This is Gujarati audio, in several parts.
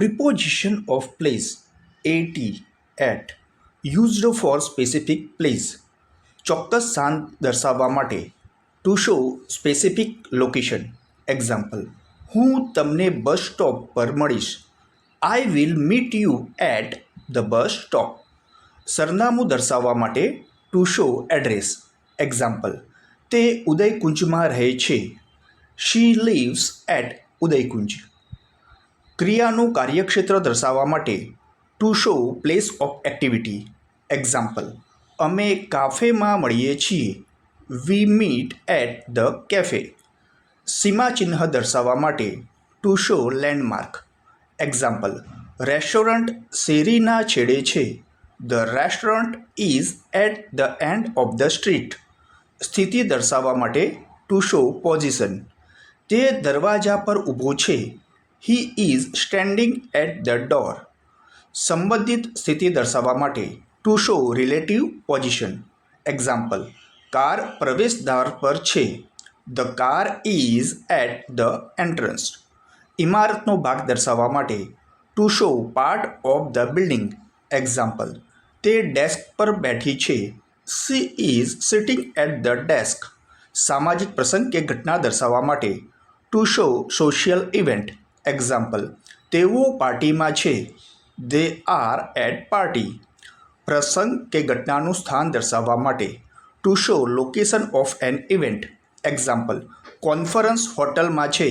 Preposition of place at used for specific place ચોક્કસ સ્થાન દર્શાવવા માટે to show specific location. Example, હું તમને બસ સ્ટોપ પર મળીશ. I will meet you at the bus stop. સરનામું દર્શાવવા માટે ટુ શો એડ્રેસ. એક્ઝામ્પલ, તે ઉદયકુંજમાં રહે છે. શી લીવ્સ એટ ઉદયકુંજ. ક્રિયાનું કાર્યક્ષેત્ર દર્શાવવા માટે to show place of activity. Example, અમે કાફેમાં મળીએ છીએ. We meet at the cafe. સીમાચિહ્ન દર્શાવવા માટે to show landmark. Example, restaurant શેરીના છેડે છે. The restaurant is at the end of the street. સ્થિતિ દર્શાવવા માટે ટુ શો પોઝિશન. તે દરવાજા પર ઊભો છે. He is standing at the door. સંબંધિત સ્થિતિ દર્શાવવા માટે to show relative position. Example, car પ્રવેશદ્વાર પર છે. The car is at the entrance. ઇમારતનો ભાગ દર્શાવવા માટે to show part of the building. Example, તે ડેસ્ક પર બેઠી છે. She is sitting at the desk. સામાજિક પ્રસંગ કે ઘટના દર્શાવવા માટે to show social event. Example, તેઓ પાર્ટીમાં છે. They are at party. પ્રસંગ કે ઘટનાનું સ્થાન દર્શાવવા માટે to show location of an event. Example, conference હોટલમાં છે.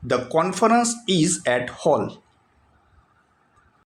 The conference is at hall.